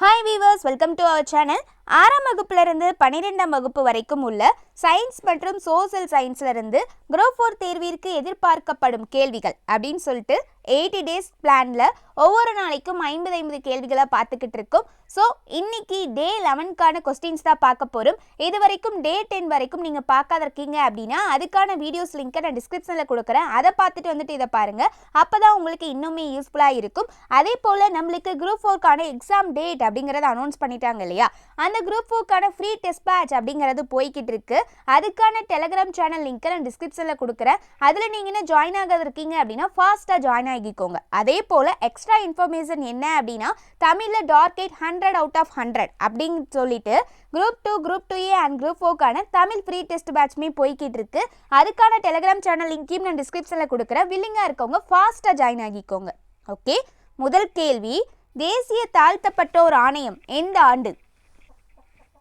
Hi viewers, welcome to our channel. 6ஆம் வகுப்பிலிருந்து 12ஆம் வகுப்பு வரைக்கும் உள்ள சயின்ஸ் மற்றும் சோஷியல் சயின்ஸ்ல இருந்து குரூப் 4 தேர்விற்கு எதிர்பார்க்கப்படும் கேள்விகள் அப்படின்னு சொல்லிட்டு 80 டேஸ் பிளான்ல ஒவ்வொரு நாளைக்கும் 50 கேள்விகளை பார்த்துக்கிட்டு இருக்கோம். ஸோ இன்னைக்கு டே 11க்கான கொஸ்டின்ஸ் தான் பார்க்க போகிறோம். இது வரைக்கும் டே 10 வரைக்கும் நீங்கள் பார்க்காத இருக்கீங்க அப்படின்னா அதுக்கான வீடியோஸ் லிங்க்கை நான் டிஸ்கிரிப்ஷனில் கொடுக்குறேன். அதை பார்த்துட்டு வந்துட்டு இதை பாருங்கள். அப்போ தான் உங்களுக்கு இன்னுமே யூஸ்ஃபுல்லாக இருக்கும். அதே போல் நம்மளுக்கு குரூப் 4க்கான எக்ஸாம் டேட் அப்படிங்கிறத அனௌன்ஸ் பண்ணிட்டாங்க இல்லையா, அந்த குரூப் 4க்கான ஃப்ரீ டெஸ்ட் பேட்ச் அப்படிங்கிறது போய்கிட்டு இருக்கு. அதுக்கான டெலிகிராம் சேனல் லிங்க்கை நான் டிஸ்கிரிப்ஷனில் கொடுக்குறேன். அதில் நீங்கள் என்ன ஜாயின் ஆகாத இருக்கீங்க அப்படின்னா ஃபாஸ்ட்டாக ஜாயின் ஆகிக்கோங்க. அதே போல் எக்ஸ்ட்ரா இன்ஃபர்மேஷன் என்ன அப்படின்னா தமிழில் டார்கெட் 100 அவுட் ஆஃப் 100 அப்படின்னு சொல்லிட்டு group 2, group 2A and group 4க்கான தமிழ் ஃப்ரீ டெஸ்ட் பேட்ச்மே போய்கிட்டு இருக்கு. அதுக்கான டெலிகிராம் சேனல் லிங்க்கையும் நான் டிஸ்கிரிப்ஷனில் கொடுக்குறேன். வில்லிங்காக இருக்கவங்க ஃபாஸ்ட்டாக ஜாயின் ஆகிக்கோங்க. ஓகே, முதல் கேள்வி, தேசிய தாழ்த்தப்பட்டோர் ஆணையம் எந்த ஆண்டு?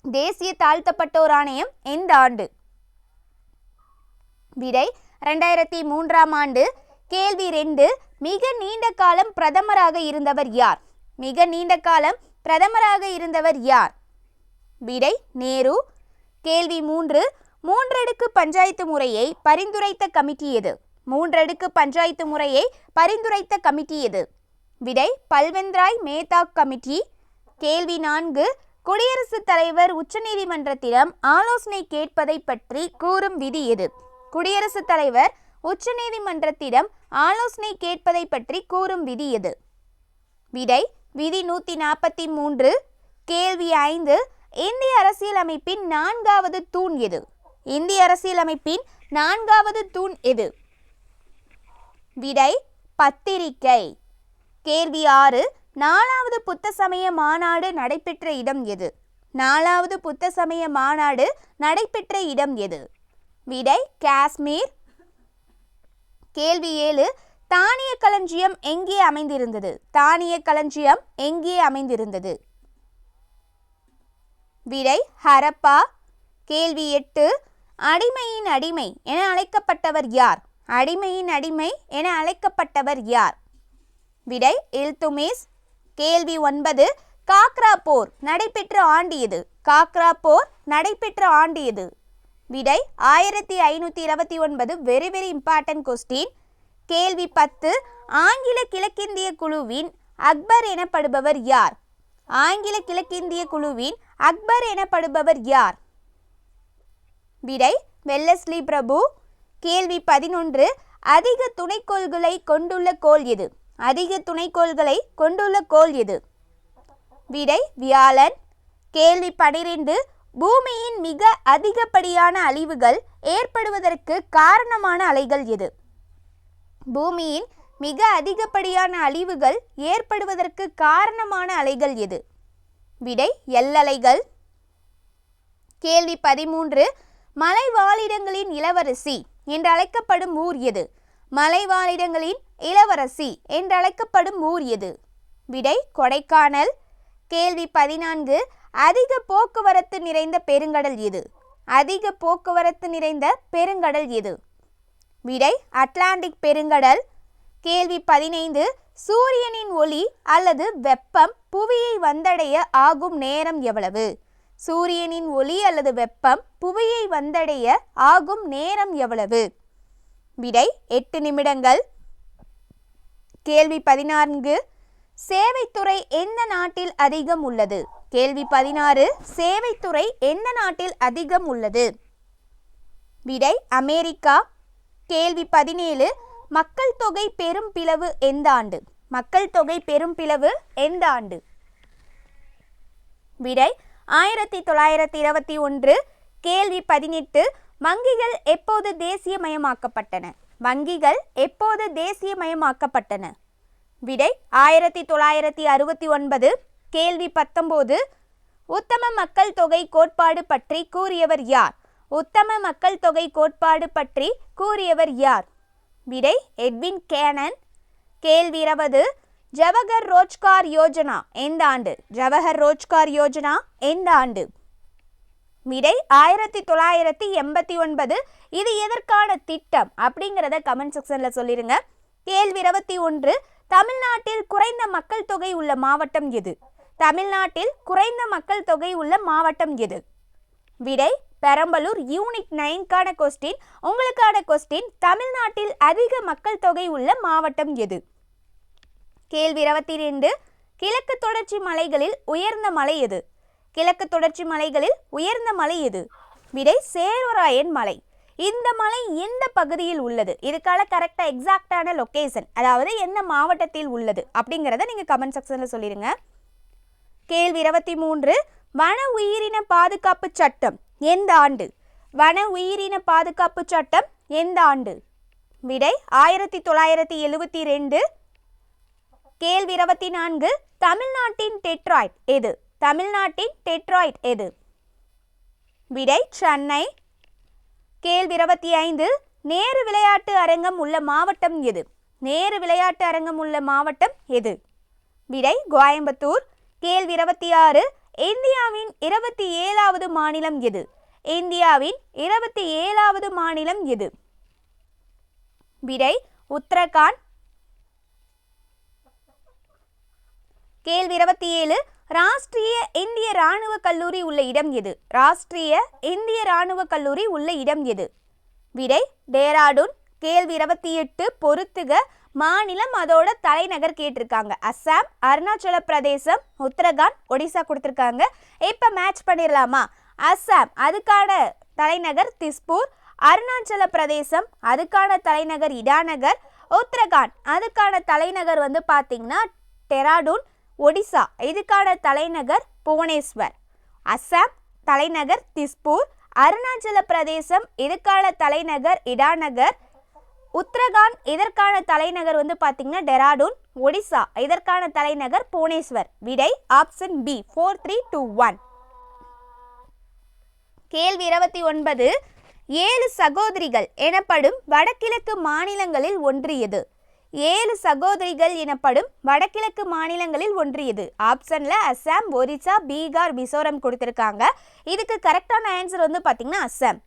தேசிய தாழ்த்தப்பட்டோர் ஆணையம் எந்த ஆண்டு? விடை 2003ஆம் ஆண்டு. கேள்வி 2, மிக நீண்ட காலம் பிரதமராக இருந்தவர் யார்? மிக நீண்ட காலம் பிரதமராக இருந்தவர் யார்? விடை நேரு. கேள்வி 3, மூன்றடுக்கு பஞ்சாயத்து முறையை பரிந்துரைத்த கமிட்டி எது? மூன்றடுக்கு பஞ்சாயத்து முறையை பரிந்துரைத்த கமிட்டி எது? விடை பல்வந்த்ராய் மேத்தா கமிட்டி. கேள்வி 4, குடியரசுத் தலைவர் உச்சநீதிமன்றத்திடம் ஆலோசனை கேட்பதை பற்றி கூறும் விதி எது? குடியரசுத் தலைவர் உச்சநீதிமன்றத்திடம் ஆலோசனை கேட்பதை பற்றி கூறும் விதி எது? விடை விதி 143. கேள்வி 5, இந்திய அரசியலமைப்பின் 4வது தூண் எது? இந்திய அரசியலமைப்பின் 4வது தூண் எது? விடை பத்திரிகை. கேள்வி 6, 4வது புத்த சமய மாநாடு நடைபெற்ற இடம் எது? 4வது புத்த சமய மாநாடு நடைபெற்ற இடம் எது? விடை காஷ்மீர். கேள்வி 7, தானிய களஞ்சியம் எங்கே அமைந்திருந்தது? தானிய களஞ்சியம் எங்கே அமைந்திருந்தது? விடை ஹரப்பா. கேள்வி 8, அடிமையின் அடிமை என அழைக்கப்பட்டவர் யார்? அடிமையின் அடிமை என அழைக்கப்பட்டவர் யார்? விடை இல்துமிஸ். கேள்வி 9, காக்ரா போர் நடைபெற்ற ஆண்டு எது? காக்ரா போர் நடைபெற்ற ஆண்டு எது? விடை 1529. Very very important question. கேள்வி 10, ஆங்கில கிழக்கிந்திய குழுவின் அக்பர் எனப்படுபவர் யார்? ஆங்கில கிழக்கிந்திய குழுவின் அக்பர் எனப்படுபவர் யார்? விடை வெல்லஸ்லி பிரபு. கேள்வி 11, அதிக துணைக்கோள்களை கொண்டுள்ள கோள் எது? அதிக துணைக்கோள்களை கொண்டுள்ள கோள் எது? விடை வியாழன். கேள்வி 12, பூமியின் மிக அதிகப்படியான அழிவுகள் ஏற்படுவதற்கு காரணமான அலைகள் எது? பூமியின் மிக அதிகப்படியான அழிவுகள் ஏற்படுவதற்கு காரணமான அலைகள் எது? விடை எல்லலைகள். கேள்வி 13, மலைவாழிடங்களின் இளவரசி என்றழைக்கப்படும் ஊர் எது? மலைவாழிடங்களின் இளவரசி என்றழைக்கப்படும் ஊர் எது? விடை கொடைக்கானல். கேள்வி 14, அதிக போக்குவரத்து நிறைந்த பெருங்கடல் எது? அதிக போக்குவரத்து நிறைந்த பெருங்கடல் எது? விடை அட்லாண்டிக் பெருங்கடல். கேள்வி 15, சூரியனின் ஒளி அல்லது வெப்பம் புவியை வந்தடைய ஆகும் நேரம் எவ்வளவு? சூரியனின் ஒளி அல்லது வெப்பம் புவியை வந்தடைய ஆகும் நேரம் எவ்வளவு? விடை 8 நிமிடங்கள். கேள்வி 14, சேவைத்துறை எந்த நாட்டில் அதிகம் உள்ளது? கேள்வி 16, சேவைத்துறை எந்த நாட்டில் அதிகம் உள்ளது? விடை அமெரிக்கா. கேள்வி 17, மக்கள் தொகை பெரும் பிளவு எந்த ஆண்டு? மக்கள் தொகை பெரும் பிளவு எந்த ஆண்டு? விடை 1921. கேள்வி 18, வங்கிகள் எப்போது தேசியமயமாக்கப்பட்டன? வங்கிகள் எப்போது தேசியமயமாக்கப்பட்டன? விடை 1969. கேள்வி 19, உத்தம மக்கள் தொகை கோட்பாடு பற்றி கூறியவர் யார்? உத்தம மக்கள் தொகை கோட்பாடு பற்றி கூறியவர் யார்? விடை எட்வின் கேனன். கேள்வி 20, ஜவஹர் ரோஜ்கார் யோஜனா எந்த ஆண்டு? ஜவஹர் ரோஜ்கார் யோஜனா எந்த ஆண்டு? விடை 1989. இது எதற்கான திட்டம் அப்படிங்கிறத கமெண்ட் செக்ஷனில் சொல்லிடுங்க. கேள்வி 21, தமிழ்நாட்டில் குறைந்த மக்கள் தொகை உள்ள மாவட்டம் எது? தமிழ்நாட்டில் குறைந்த மக்கள் தொகை உள்ள மாவட்டம் எது? விடை பெரம்பலூர். யூனிட் 9க்கான கொஸ்டின். உங்களுக்கான கொஸ்டின், தமிழ்நாட்டில் அதிக மக்கள் தொகை உள்ள மாவட்டம் எது? கேள்வி 22, கிழக்கு தொடர்ச்சி மலைகளில் உயர்ந்த மலை எது? கிழக்கு தொடர்ச்சி மலைகளில் உயர்ந்த மலை எது? விடை சேர்வராயன் மலை. இந்த மலை எந்த பகுதியில் உள்ளது? இதுக்கான கரெக்டாக எக்ஸாக்டான லொக்கேஷன், அதாவது எந்த மாவட்டத்தில் உள்ளது அப்படிங்கிறத நீங்கள் கமெண்ட் செக்ஷனில் சொல்லிடுங்க. கேள்வி 23, வன உயிரின பாதுகாப்பு சட்டம் எந்த ஆண்டு? வன உயிரின பாதுகாப்பு சட்டம் எந்த ஆண்டு? விடை 1972. கேள்வி 24, தமிழ்நாட்டின் டெட்ராய்ட் எது? தமிழ்நாட்டின் டெட்ராய்ட் எது? விடை சென்னை. கேள்வி 25, நேரு விளையாட்டு அரங்கம் உள்ள மாவட்டம் எது? நேரு விளையாட்டு அரங்கம் உள்ள மாவட்டம் எது? விடை கோயம்புத்தூர். கேள்வி 26, இந்தியாவின் 27வது மாநிலம் எது? இந்தியாவின் 27வது மாநிலம் எது? விடை உத்தரகாண்ட். கேள்வி 27, ராஷ்டிரிய இந்திய ராணுவ கல்லூரி உள்ள இடம் எது? ராஷ்டிரிய இந்திய ராணுவ கல்லூரி உள்ள இடம் எது? விடை டேராடூன். கேள்வி 28, பொறுத்துக, மாநிலம் அதோட தலைநகர் கேட்டிருக்காங்க. அஸ்ஸாம், அருணாச்சல பிரதேசம், உத்தரகாண்ட், ஒடிசா கொடுத்துருக்காங்க. இப்போ மேட்ச் பண்ணிடலாமா? அஸ்ஸாம் அதுக்கான தலைநகர் திஸ்பூர், அருணாச்சல பிரதேசம் அதுக்கான தலைநகர் இடாநகர், உத்தரகாண்ட் அதுக்கான தலைநகர் வந்து பார்த்தீங்கன்னா டெராடூன், ஒடிசா இதுக்கான தலைநகர் புவனேஸ்வர். அஸ்ஸாம் தலைநகர் திஸ்பூர், அருணாச்சல பிரதேசம் இதுக்கான தலைநகர் இடாநகர், உத்தரகாண்ட் இதற்கான தலைநகர் வந்து பார்த்தீங்கன்னா டெராடூன், ஒடிசா இதற்கான தலைநகர் புவனேஸ்வர். விடை ஆப்ஷன் பி 4321. கேள்வி 29, 7 சகோதரிகள் எனப்படும் வடகிழக்கு மாநிலங்களில் ஒன்று எது? 7 சகோதரிகள் எனப்படும் வடகிழக்கு மாநிலங்களில் ஒன்று எது? ஆப்ஷனில் அஸ்ஸாம், ஒரிசா, பீகார், மிசோரம் கொடுத்துருக்காங்க. இதுக்கு கரெக்டான ஆன்சர் வந்து பார்த்தீங்கன்னா அஸ்ஸாம்.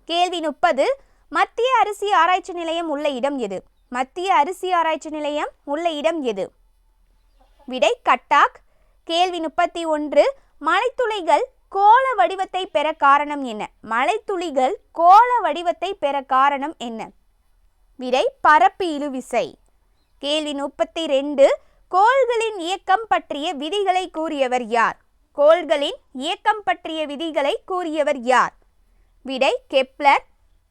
கேள்வி 30, மத்திய அரிசி ஆராய்ச்சி நிலையம் உள்ள இடம் எது? மத்திய அரிசி ஆராய்ச்சி நிலையம் உள்ள இடம் எது? விடை கட்டாக். கேள்வி 31, மலைத்துளிகள் கோள வடிவத்தை பெற காரணம் என்ன? மலைத்துளிகள் கோள வடிவத்தை பெற காரணம் என்ன? விடை பரப்பு இழுவிசை. கேள்வி 32, கோள்களின் இயக்கம் பற்றிய விதிகளை கூறியவர் யார்? கோள்களின் இயக்கம் பற்றிய விதிகளை கூறியவர் யார்? விடை கெப்லர்.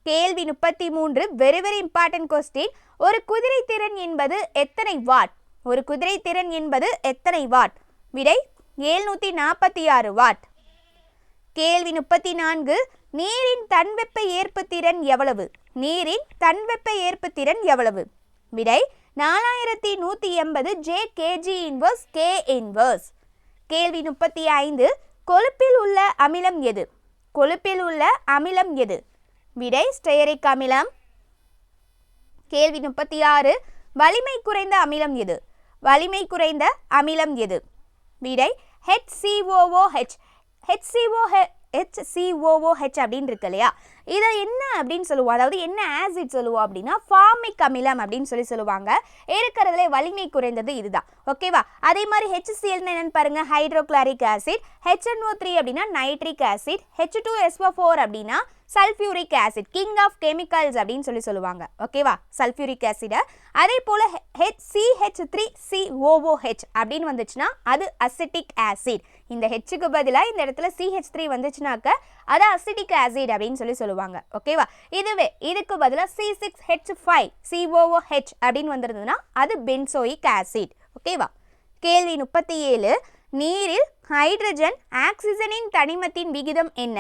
கேள்வி 33, வெரி இம்பார்ட்டன்ட் கொஸ்டின். ஒரு குதிரை திறன் என்பது எத்தனை வாட்? ஒரு குதிரை திறன் என்பது எத்தனை வாட்? விடை 746 வாட். கேள்வி 34, நீரின் தன்வெப்ப ஏற்பு திறன் எவ்வளவு? நீரின் தன்வெப்ப ஏற்பு திறன் எவ்வளவு? விடை 4180 J/kg இன்வர்ஸ் K இன்வர்ஸ். கேள்வி 35, கொழுப்பில் உள்ள அமிலம் எது? கொழுப்பில் உள்ள அமிலம் எது? விடை ஸ்டெயரிக் அமிலம். கேள்வி 36, வலிமை குறைந்த அமிலம் எது? வலிமை குறைந்த அமிலம் எது? விடை HCOOH. HCOOH அப்படின்னு இருக்கு இல்லையா, இதை என்ன அப்படின்னு சொல்லுவோம், அதாவது என்ன ஆசிட் சொல்லுவோம் அப்படின்னா ஃபார்மிக் அமிலம் அப்படின்னு சொல்லுவாங்க. இருக்கிறதுல வலிமை குறைந்தது இதுதான். ஓகேவா? அதே மாதிரி HCl என்னன்னு பாருங்க, ஹைட்ரோக்ளோரிக் ஆசிட். HNO3 அப்படின்னா நைட்ரிக் ஆசிட். H2SO4 அப்படின்னா sulphuric acid, king of chemicals அப்படின்னு சொல்லுவாங்க. ஓகேவா? சல்ஃபியூரிக் ஆசிடை. அதே போல் CH3COOH அப்படின்னு வந்துச்சுன்னா அது அசிட்டிக் ஆசிட். இந்த ஹெச்சுக்கு பதிலாக இந்த இடத்துல CH3 வந்துச்சுனாக்க அது அசிட்டிக் ஆசிட் அப்படின்னு சொல்லுவாங்க. ஓகேவா? இதுக்கு பதிலாக C6H5COOH அப்படின்னு வந்துருந்ததுன்னா அது பென்சோயிக் ஆசிட். ஓகேவா? கேள்வி 37, நீரில் ஹைட்ரஜன் ஆக்சிஜனின் தனிமத்தின் விகிதம் என்ன?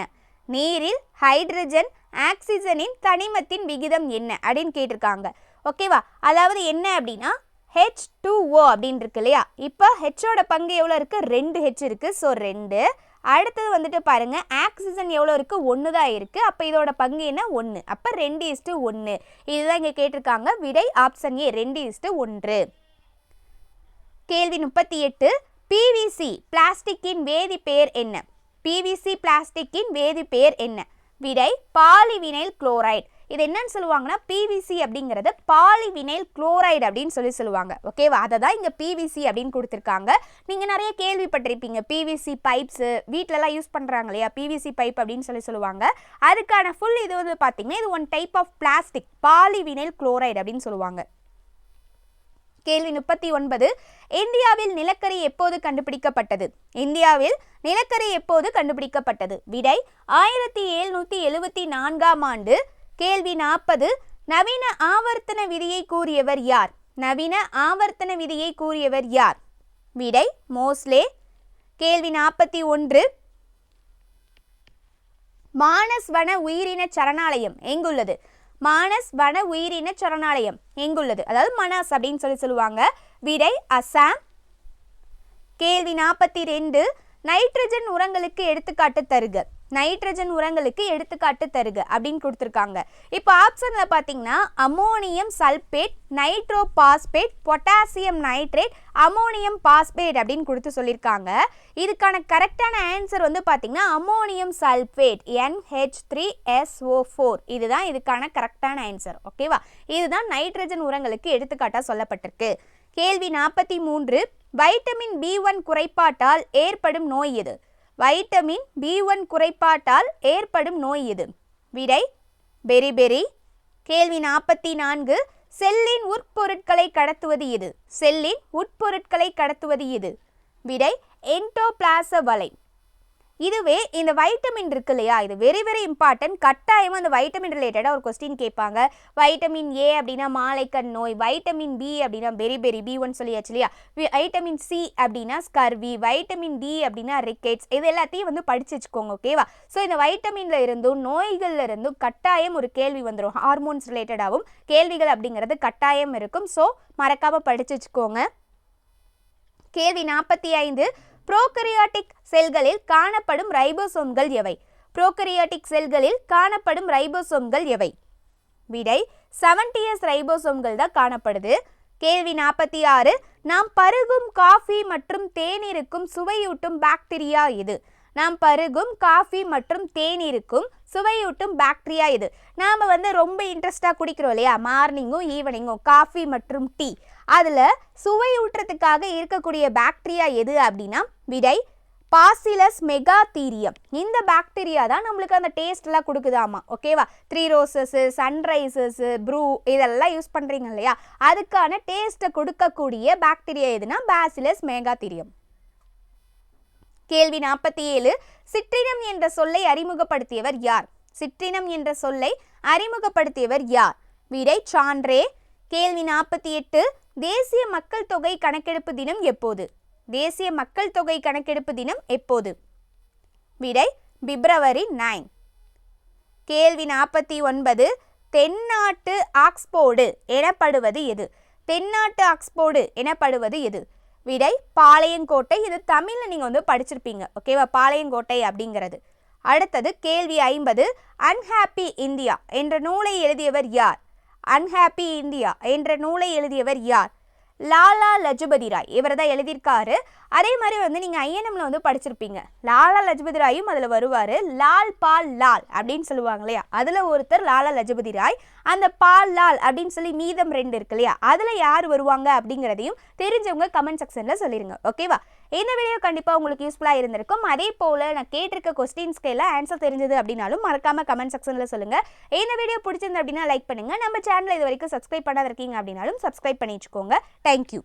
நீரில் ஹைட்ரஜன் ஆக்சிஜனின் தனிமத்தின் விகிதம் என்ன அப்படின்னு கேட்டிருக்காங்க. ஓகேவா? அதாவது என்ன அப்படின்னா H2O அப்படின்னு இருக்கு இல்லையா, இப்போ ஹெச்சோட பங்கு எவ்வளோ இருக்குது? 2 H இருக்குது. ஸோ 2. அடுத்தது வந்துட்டு பாருங்க, ஆக்சிஜன் எவ்வளோ இருக்குது? 1 தான் இருக்குது. அப்போ இதோட பங்கு என்ன? 1. அப்போ 2:1. இதுதான் இங்கே கேட்டிருக்காங்க. விடை ஆப்ஷன் ஏ 2:1. கேள்வி 38, PVC பிளாஸ்டிக்கின் வேதி பெயர் என்ன? PVC பிளாஸ்டிக்கின் வேதி பெயர் என்ன? விடை பாலிவினைல் குளோரைடு. இது என்னன்னு சொல்லுவாங்கன்னா பிவிசி அப்படிங்கிறது பாலிவினைல் குளோரைடு அப்படின்னு சொல்லுவாங்க. ஓகேவா, அதை தான் இங்கே பிவிசி அப்படின்னு கொடுத்துருக்காங்க. நீங்கள் நிறைய கேள்விப்பட்டிருப்பீங்க, பிவிசி பைப்ஸு வீட்டிலலாம் யூஸ் பண்ணுறாங்க இல்லையா, பிவிசி பைப் அப்படின்னு சொல்லுவாங்க. அதுக்கான ஃபுல் இது வந்து பார்த்தீங்கன்னா இது one type of plastic, polyvinyl chloride அப்படின்னு சொல்லுவாங்க. கேள்வி 39, இந்தியாவில் நிலக்கரி எப்போது கண்டுபிடிக்கப்பட்டது? இந்தியாவில் நிலக்கரி எப்போது கண்டுபிடிக்கப்பட்டது? விடை 1774ஆம் ஆண்டு. கேள்வி 40, நவீன ஆவர்த்தன விதியை கூறியவர் யார்? நவீன ஆவர்த்தன விதியை கூறியவர் யார்? விடை மோஸ்லே. கேள்வி 41, மானஸ் வன உயிரின சரணாலயம் எங்குள்ளது? மானஸ் வன உயிரின சரணாலயம் எங்குள்ளது? அதாவது மனாஸ் அப்படின்னு சொல்லுவாங்க. விடை அசாம். கேள்வி 42, நைட்ரஜன் உரங்களுக்கு எடுத்துக்காட்டு தருக. நைட்ரஜன் உரங்களுக்கு எடுத்துக்காட்டு தருக அப்படின்னு கொடுத்துருக்காங்க. இப்போ ஆப்ஷனில் பார்த்தீங்கன்னா ammonium sulphate, nitrophosphate, potassium nitrate, ammonium phosphate அப்படின்னு கொடுத்து சொல்லியிருக்காங்க. இதுக்கான கரெக்டான ஆன்சர் வந்து பார்த்தீங்கன்னா அமோனியம் சல்பேட், NH3SO4. இதுதான் இதுக்கான கரெக்டான ஆன்சர். ஓகேவா, இதுதான் நைட்ரஜன் உரங்களுக்கு எடுத்துக்காட்டாக சொல்லப்பட்டிருக்கு. கேள்வி 43, வைட்டமின் B1 குறைபாட்டால் ஏற்படும் நோய் எது? வைட்டமின் B1 குறைபாட்டால் ஏற்படும் நோய் எது? விடை பெரிபெரி. கேள்வி 44, செல்லின் உட்பொருட்களை கடத்துவது எது? செல்லின் உட்பொருட்களை கடத்துவது எது? விடை எண்டோபிளாச வலை. இதுவே இந்த வைட்டமின் இருக்கு இல்லையா, இது வெரி வெரி இம்பார்ட்டன்ட். கட்டாயமாக அந்த வைட்டமின் ரிலேட்டடாக ஒரு கொஸ்டின் கேட்பாங்க. வைட்டமின் ஏ அப்படின்னா மாலைக்கண் நோய், வைட்டமின் பி அப்படின்னா பெரிபெரி, B1 சொல்லியாச்சு இல்லையா, வைட்டமின் சி அப்படின்னா ஸ்கர்வி, வைட்டமின் டி அப்படின்னா ரிக்கெட்ஸ். இது எல்லாத்தையும் வந்து படிச்சு வச்சுக்கோங்க. ஓகேவா, ஸோ இந்த வைட்டமின்ல இருந்தும் நோய்கள்ல இருந்தும் கட்டாயம் ஒரு கேள்வி வந்துடும். ஹார்மோன்ஸ் ரிலேட்டடாகவும் கேள்விகள் அப்படிங்கிறது கட்டாயம் இருக்கும். ஸோ மறக்காமல் படிச்சு வச்சுக்கோங்க. கேள்வி 45, புரோகரியாட்டிக் செல்களில் காணப்படும் ரைபோசோம்கள் எவை? புரோகரியாட்டிக் செல்களில் காணப்படும் ரைபோசோம்கள் எவை? விடை 70S ரைபோசோம்கள் தான் காணப்படுது. கேள்வி 46, நாம் பருகும் காஃபி மற்றும் தேநீருக்கும் சுவையூட்டும் பாக்டீரியா எது? நாம் பருகும் காஃபி மற்றும் தேநீருக்கும் சுவையூட்டும் பாக்டீரியா இது. நாம் வந்து ரொம்ப இன்ட்ரெஸ்டாக குடிக்கிறோம் இல்லையா, மார்னிங்கும் ஈவினிங்கும் காஃபி மற்றும் டீ. அதில் சுவையூட்டுறதுக்காக இருக்கக்கூடிய பாக்டீரியா எது அப்படின்னா விடை பாசிலஸ் மெகாதீரியம். இந்த பாக்டீரியா தான் நம்மளுக்கு அந்த டேஸ்ட்லாம் கொடுக்குதாமா. ஓகேவா, 3 ரோசஸ்ஸு, சன்ரைசஸ்ஸு, ப்ரூ இதெல்லாம் யூஸ் பண்ணுறீங்க இல்லையா, அதுக்கான டேஸ்ட்டை கொடுக்கக்கூடிய பாக்டீரியா எதுனா பாசிலஸ் மெகாதீரியம். கேள்வி 47, சிற்றினம் என்ற சொல்லை அறிமுகப்படுத்தியவர் யார்? சிற்றினம் என்ற சொல்லை அறிமுகப்படுத்தியவர் யார்? விடை சான்றே. கேள்வி 48, தேசிய மக்கள் தொகை கணக்கெடுப்பு தினம் எப்போது? தேசிய மக்கள் தொகை கணக்கெடுப்பு தினம் எப்போது? விடை பிப்ரவரி 9. கேள்வி 49, தென்னாட்டு ஆக்ஸ்போர்டு எனப்படுவது எது? தென்னாட்டு ஆக்ஸ்போர்டு எனப்படுவது எது? விடை பாளையங்கோட்டை. இது தமிழில் நீங்கள் வந்து படிச்சிருப்பீங்க. ஓகேவா, பாளையங்கோட்டை அப்படிங்கிறது. அடுத்தது கேள்வி 50, அன்ஹாப்பி இந்தியா என்ற நூலை எழுதியவர் யார்? அன்ஹாப்பி இந்தியா என்ற நூலை எழுதியவர் யார்? லாலா லஜபதி ராய். இவர் தான் எழுதியிருக்காரு. அதே மாதிரி வந்து நீங்கள் ஐஎன்எம்ல வந்து படிச்சிருப்பீங்க. லாலா லஜபதி ராயும் அதில் வருவார். லால் பால் லால் அப்படின்னு சொல்லுவாங்க இல்லையா, அதில் ஒருத்தர் லாலா லஜபதி ராய். அந்த பால் லால் அப்படின்னு சொல்லி மீதம் 2 இருக்கு இல்லையா, அதில் யார் வருவாங்க அப்படிங்கிறதையும் தெரிஞ்சவங்க கமெண்ட் செக்ஷனில் சொல்லிடுங்க. ஓகேவா, இந்த வீடியோ கண்டிப்பாக உங்களுக்கு யூஸ்ஃபுல்லாக இருந்திருக்கும். அதே போல் நான் கேட்டிருக்க கொஸ்டின்ஸ்க்கு எல்லாம் ஆன்சர் தெரிஞ்சது அப்படின்னாலும் மறக்காமல் கமெண்ட் செக்ஷனில் சொல்லுங்கள். இந்த வீடியோ பிடிச்சிருந்து அப்படின்னா லைக் பண்ணுங்கள். நம்ம சேனலை இது வரைக்கும் சப்ஸ்கிரைப் பண்ணாத இருக்கீங்க அப்படின்னாலும் சப்ஸ்கிரைப் பண்ணி வச்சுக்கோங்க. தேங்க்யூ.